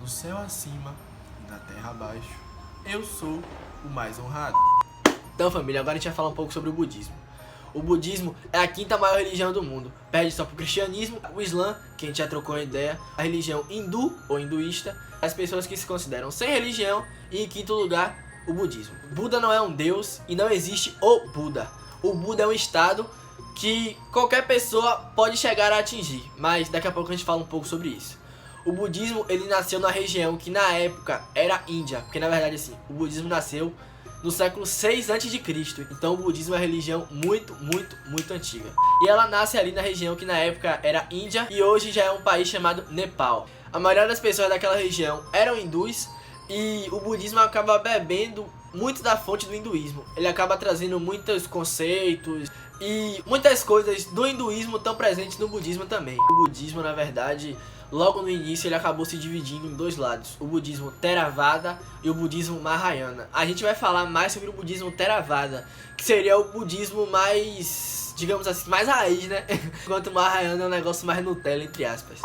no céu acima e na terra abaixo, eu sou o mais honrado. Então, família, agora a gente vai falar um pouco sobre o budismo. O budismo é a quinta maior religião do mundo, perde só pro cristianismo, o islã, que a gente já trocou uma ideia, a religião hindu ou hinduísta, as pessoas que se consideram sem religião, e em quinto lugar, o budismo. Buda não é um deus e não existe o Buda. O Buda é um estado que qualquer pessoa pode chegar a atingir, mas daqui a pouco a gente fala um pouco sobre isso. O budismo, ele nasceu na região que na época era Índia, porque na verdade assim, o budismo nasceu no século 6 a.C. Então o budismo é uma religião muito antiga. E ela nasce ali na região que na época era Índia e hoje já é um país chamado Nepal. A maioria das pessoas daquela região eram hindus e o budismo acaba bebendo muito da fonte do hinduísmo. Ele acaba trazendo muitos conceitos e muitas coisas do hinduísmo estão presentes no budismo também. O budismo, na verdade, logo no início ele acabou se dividindo em dois lados, o budismo Theravada e o budismo Mahayana. A gente vai falar mais sobre o budismo Theravada, que seria o budismo mais, digamos assim, mais raiz, né? Enquanto o Mahayana é um negócio mais Nutella, entre aspas.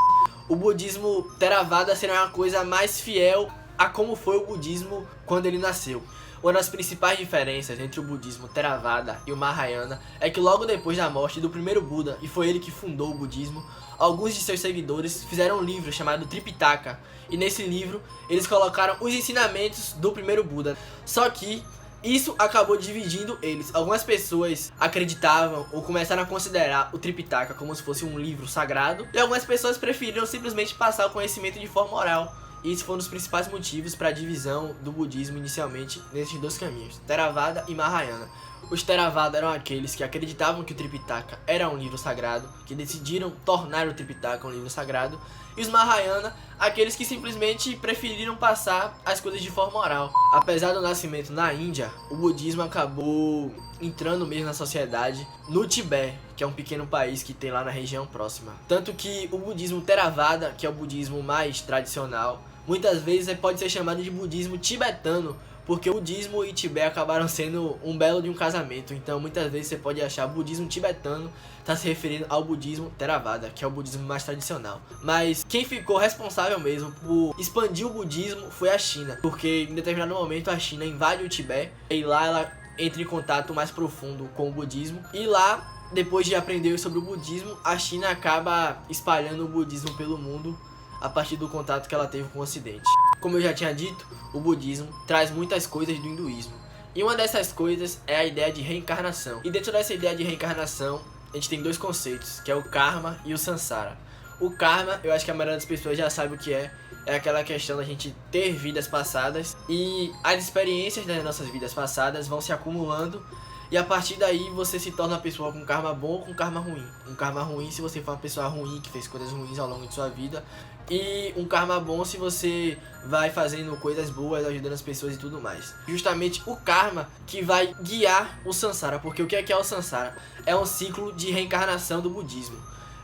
O budismo Theravada seria uma coisa mais fiel a como foi o budismo quando ele nasceu. Uma das principais diferenças entre o budismo Theravada e o Mahayana é que logo depois da morte do primeiro Buda, e foi ele que fundou o budismo, alguns de seus seguidores fizeram um livro chamado Tripitaka, e nesse livro eles colocaram os ensinamentos do primeiro Buda. Só que isso acabou dividindo eles. Algumas pessoas acreditavam ou começaram a considerar o Tripitaka como se fosse um livro sagrado, e algumas pessoas preferiram simplesmente passar o conhecimento de forma oral. E isso foi um dos principais motivos para a divisão do budismo inicialmente nesses dois caminhos, Theravada e Mahayana. Os Theravada eram aqueles que acreditavam que o Tripitaka era um livro sagrado, que decidiram tornar o Tripitaka um livro sagrado, e os Mahayana, aqueles que simplesmente preferiram passar as coisas de forma oral. Apesar do nascimento na Índia, o budismo acabou entrando mesmo na sociedade no Tibete, que é um pequeno país que tem lá na região próxima. Tanto que o budismo Theravada, que é o budismo mais tradicional, muitas vezes pode ser chamado de budismo tibetano, porque o budismo e Tibete acabaram sendo um belo de um casamento. Então muitas vezes você pode achar budismo tibetano está se referindo ao budismo Theravada, que é o budismo mais tradicional. Mas quem ficou responsável mesmo por expandir o budismo foi a China, porque em determinado momento a China invade o Tibete e lá ela entra em contato mais profundo com o budismo, e lá, depois de aprender sobre o budismo, a China acaba espalhando o budismo pelo mundo a partir do contato que ela teve com o Ocidente. Como eu já tinha dito, o budismo traz muitas coisas do hinduísmo. E uma dessas coisas é a ideia de reencarnação. E dentro dessa ideia de reencarnação, a gente tem dois conceitos, que é o karma e o samsara. O karma, eu acho que a maioria das pessoas já sabe o que é aquela questão da gente ter vidas passadas e as experiências das nossas vidas passadas vão se acumulando. E a partir daí você se torna uma pessoa com karma bom ou com karma ruim. Um karma ruim se você for uma pessoa ruim, que fez coisas ruins ao longo de sua vida. E um karma bom se você vai fazendo coisas boas, ajudando as pessoas e tudo mais. Justamente o karma que vai guiar o samsara. Porque o que é o samsara? É um ciclo de reencarnação do budismo.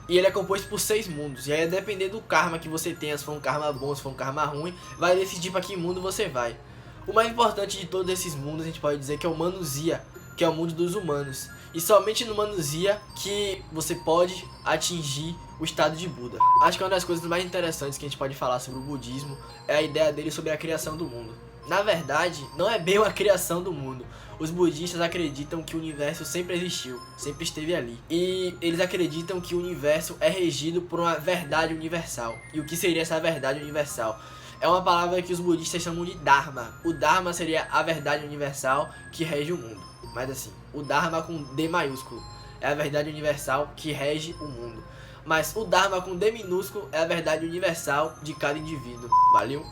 E ele é composto por 6 mundos. E aí, depender do karma que você tenha, se for um karma bom, se for um karma ruim, vai decidir para que mundo você vai. O mais importante de todos esses mundos, a gente pode dizer que é o Manusia, que é o mundo dos humanos. E somente no Manusia que você pode atingir o estado de Buda. Acho que uma das coisas mais interessantes que a gente pode falar sobre o budismo é a ideia dele sobre a criação do mundo. Na verdade, não é bem uma criação do mundo. Os budistas acreditam que o universo sempre existiu, sempre esteve ali. E eles acreditam que o universo é regido por uma verdade universal. E o que seria essa verdade universal? É uma palavra que os budistas chamam de Dharma. O Dharma seria a verdade universal que rege o mundo. Mas assim, o Dharma com D maiúsculo é a verdade universal que rege o mundo. Mas o Dharma com D minúsculo é a verdade universal de cada indivíduo. Valeu?